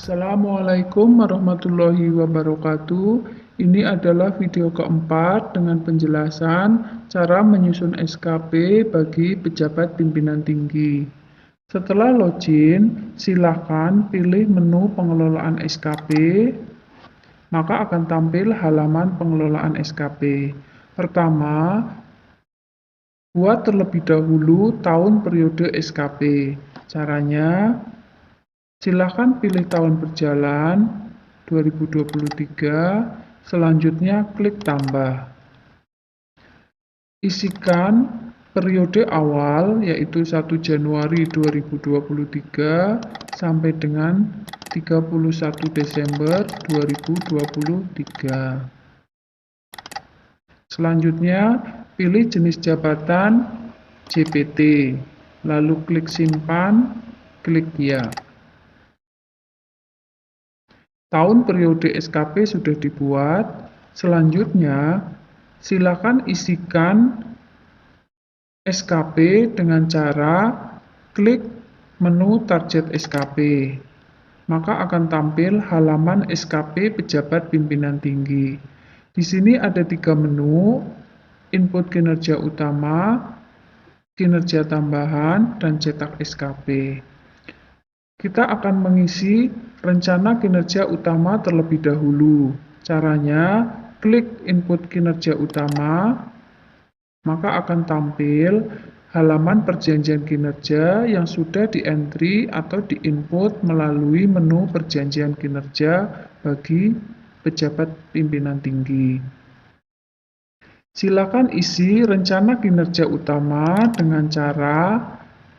Assalamualaikum warahmatullahi wabarakatuh. Ini adalah video keempat dengan penjelasan cara menyusun SKP bagi pejabat pimpinan tinggi. Setelah login, silakan pilih menu pengelolaan SKP, maka akan tampil halaman pengelolaan SKP. Pertama, buat terlebih dahulu tahun periode SKP. Caranya, silakan pilih tahun berjalan 2023, selanjutnya klik tambah. Isikan periode awal yaitu 1 Januari 2023 sampai dengan 31 Desember 2023. Selanjutnya, pilih jenis jabatan JPT, lalu klik simpan, klik ya. Tahun periode SKP sudah dibuat. Selanjutnya, silakan isikan SKP dengan cara klik menu target SKP. Maka akan tampil halaman SKP pejabat pimpinan tinggi. Di sini ada 3 menu, input kinerja utama, kinerja tambahan, dan cetak SKP. Kita akan mengisi rencana kinerja utama terlebih dahulu. Caranya, klik input kinerja utama, maka akan tampil halaman perjanjian kinerja yang sudah di-entry atau di-input melalui menu perjanjian kinerja bagi pejabat pimpinan tinggi. Silakan isi rencana kinerja utama dengan cara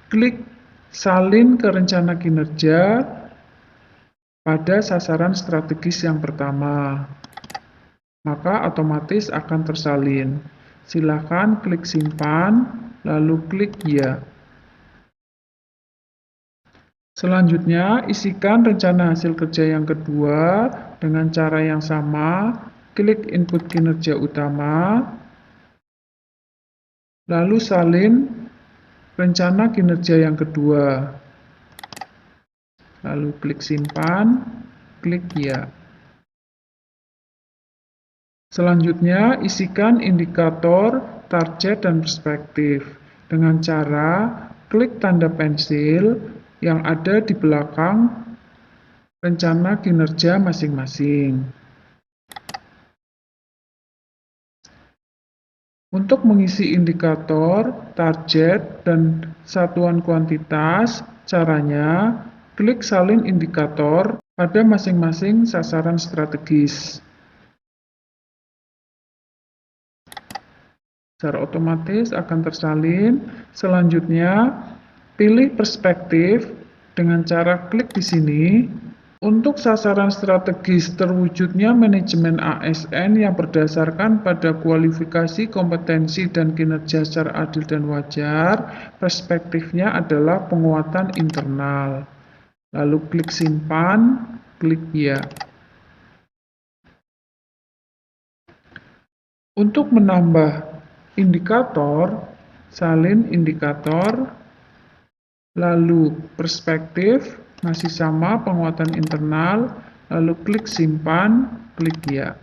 klik salin ke rencana kinerja pada sasaran strategis yang pertama, maka otomatis akan tersalin. Silakan klik simpan, lalu klik ya. Selanjutnya, isikan rencana hasil kerja yang kedua dengan cara yang sama, klik input kinerja utama, lalu salin rencana kinerja yang kedua. Lalu klik simpan, klik ya. Selanjutnya, isikan indikator, target, dan perspektif dengan cara klik tanda pensil yang ada di belakang rencana kinerja masing-masing. Untuk mengisi indikator, target, dan satuan kuantitas, caranya klik salin indikator pada masing-masing sasaran strategis. Secara otomatis akan tersalin. Selanjutnya, pilih perspektif dengan cara klik di sini. Untuk sasaran strategis terwujudnya manajemen ASN yang berdasarkan pada kualifikasi, kompetensi, dan kinerja secara adil dan wajar, perspektifnya adalah penguatan internal. Lalu klik simpan, klik ya. Untuk menambah indikator, salin indikator, lalu perspektif, masih sama penguatan internal, lalu klik simpan, klik ya.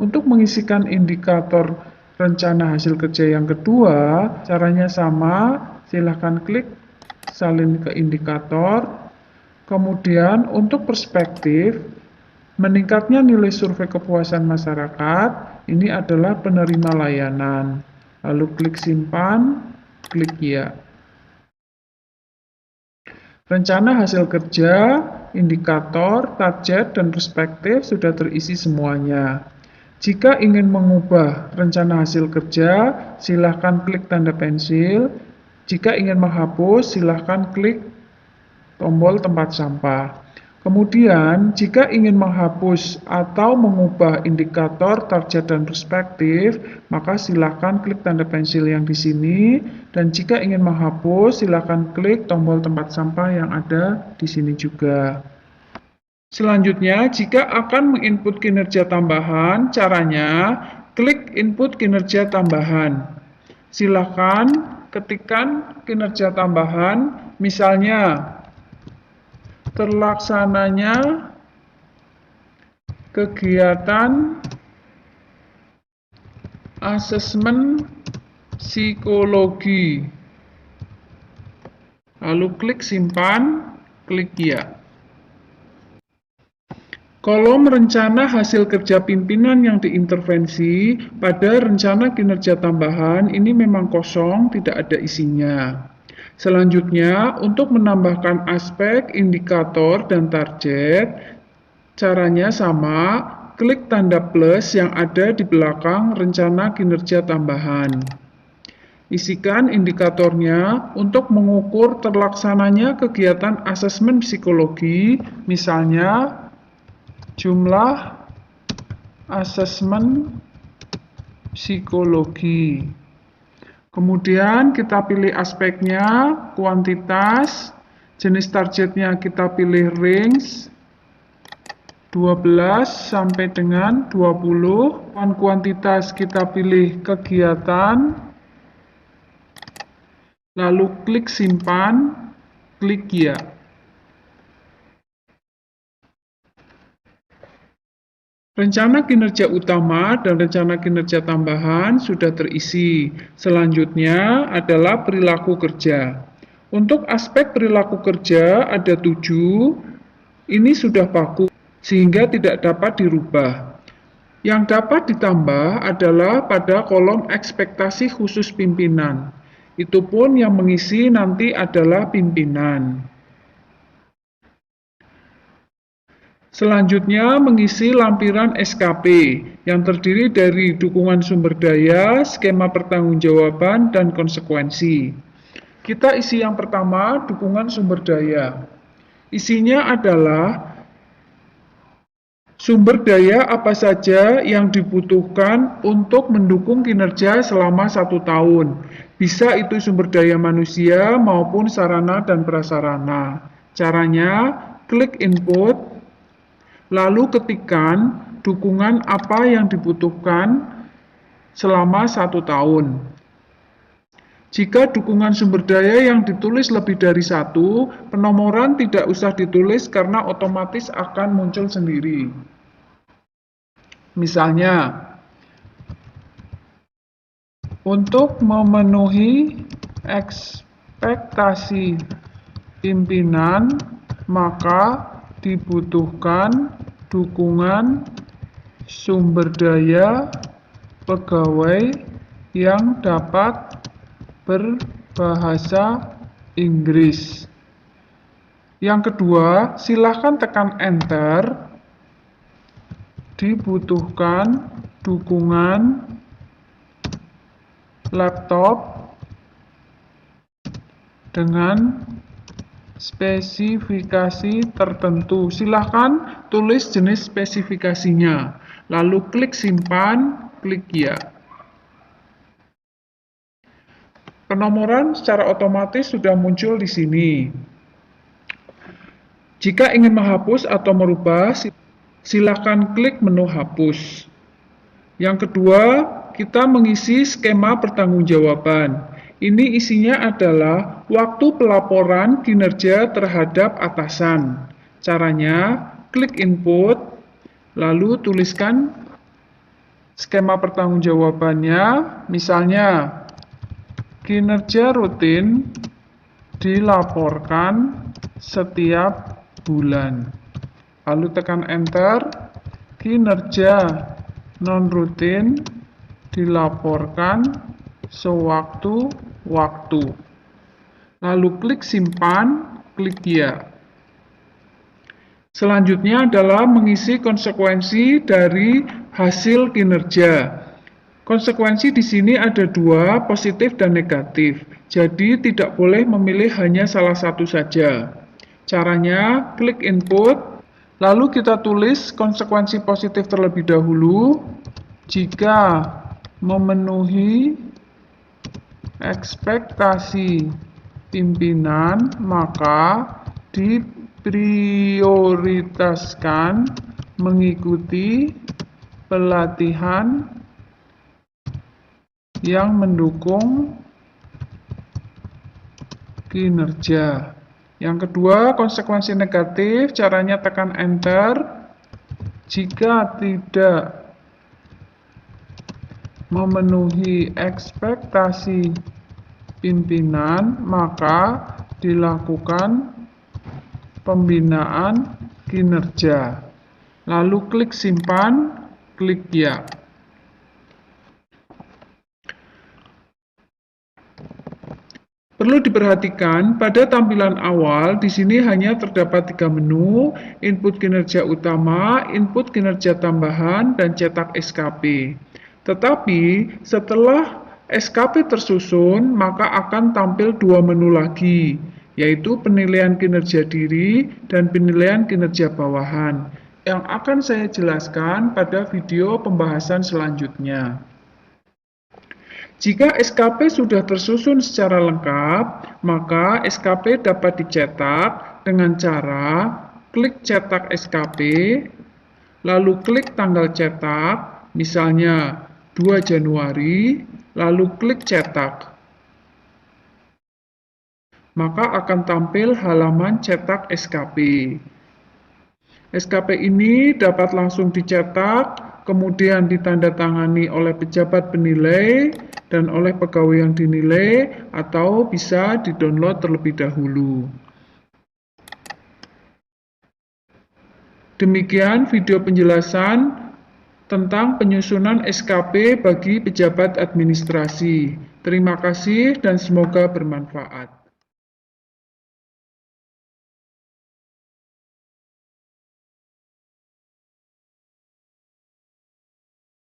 Untuk mengisikan indikator rencana hasil kerja yang kedua, caranya sama, silahkan klik salin ke indikator. Kemudian untuk perspektif, meningkatnya nilai survei kepuasan masyarakat, ini adalah penerima layanan. Lalu klik simpan, klik ya. Rencana hasil kerja, indikator, target, dan perspektif sudah terisi semuanya. Jika ingin mengubah rencana hasil kerja, silahkan klik tanda pensil. Jika ingin menghapus, silahkan klik tombol tempat sampah. Kemudian, jika ingin menghapus atau mengubah indikator, target, dan perspektif, maka silakan klik tanda pensil yang di sini. Dan jika ingin menghapus, silakan klik tombol tempat sampah yang ada di sini juga. Selanjutnya, jika akan menginput kinerja tambahan, caranya klik input kinerja tambahan. Silakan ketikkan kinerja tambahan, misalnya terlaksananya kegiatan asesmen psikologi. Lalu klik simpan, klik ya. Kolom rencana hasil kerja pimpinan yang diintervensi pada rencana kinerja tambahan ini memang kosong, tidak ada isinya. Selanjutnya, untuk menambahkan aspek, indikator, dan target, caranya sama, klik tanda plus yang ada di belakang rencana kinerja tambahan. Isikan indikatornya untuk mengukur terlaksananya kegiatan asesmen psikologi, misalnya jumlah asesmen psikologi. Kemudian kita pilih aspeknya, kuantitas, jenis targetnya kita pilih range 12 sampai dengan 20, kuantitas kita pilih kegiatan, lalu klik simpan, klik ya. Rencana kinerja utama dan rencana kinerja tambahan sudah terisi. Selanjutnya adalah perilaku kerja. Untuk aspek perilaku kerja ada 7, ini sudah baku sehingga tidak dapat dirubah. Yang dapat ditambah adalah pada kolom ekspektasi khusus pimpinan. Itu pun yang mengisi nanti adalah pimpinan. Selanjutnya mengisi lampiran SKP yang terdiri dari dukungan sumber daya, skema pertanggungjawaban, dan konsekuensi. Kita isi yang pertama, dukungan sumber daya. Isinya adalah sumber daya apa saja yang dibutuhkan untuk mendukung kinerja selama 1 tahun. Bisa itu sumber daya manusia maupun sarana dan prasarana. Caranya, klik input, lalu ketikkan dukungan apa yang dibutuhkan selama 1 tahun. Jika dukungan sumber daya yang ditulis lebih dari 1, penomoran tidak usah ditulis karena otomatis akan muncul sendiri. Misalnya, untuk memenuhi ekspektasi pimpinan, maka dibutuhkan dukungan sumber daya pegawai yang dapat berbahasa Inggris. Yang kedua, silakan tekan enter. Dibutuhkan dukungan laptop dengan spesifikasi tertentu. Silahkan tulis jenis spesifikasinya. Lalu klik simpan, klik ya. Penomoran secara otomatis sudah muncul di sini. Jika ingin menghapus atau merubah, silakan klik menu hapus. Yang kedua, kita mengisi skema pertanggungjawaban. Ini isinya adalah waktu pelaporan kinerja terhadap atasan. Caranya, klik input, lalu tuliskan skema pertanggungjawabannya, misalnya kinerja rutin dilaporkan setiap bulan. Lalu tekan enter, kinerja non-rutin dilaporkan sewaktu-waktu. Lalu klik simpan, klik ya. Selanjutnya adalah mengisi konsekuensi dari hasil kinerja. Konsekuensi di sini ada 2, positif dan negatif. Jadi tidak boleh memilih hanya salah satu saja. Caranya, klik input, lalu kita tulis konsekuensi positif terlebih dahulu. Jika memenuhi ekspektasi pimpinan, maka diprioritaskan mengikuti pelatihan yang mendukung kinerja. Yang kedua, konsekuensi negatif, caranya tekan enter. Jika tidak memenuhi ekspektasi pimpinan, maka dilakukan pembinaan kinerja. Lalu klik simpan, klik ya. Perlu diperhatikan, pada tampilan awal di sini hanya terdapat 3 menu, input kinerja utama, input kinerja tambahan, dan cetak SKP. Tetapi setelah SKP tersusun, maka akan tampil 2 menu lagi, yaitu penilaian kinerja diri dan penilaian kinerja bawahan, yang akan saya jelaskan pada video pembahasan selanjutnya. Jika SKP sudah tersusun secara lengkap, maka SKP dapat dicetak dengan cara klik cetak SKP, lalu klik tanggal cetak, misalnya 2 Januari, lalu klik cetak. Maka akan tampil halaman cetak SKP. SKP ini dapat langsung dicetak, kemudian ditandatangani oleh pejabat penilai dan oleh pegawai yang dinilai, atau bisa di-download terlebih dahulu. Demikian video penjelasan tentang penyusunan SKP bagi pejabat administrasi. Terima kasih dan semoga bermanfaat.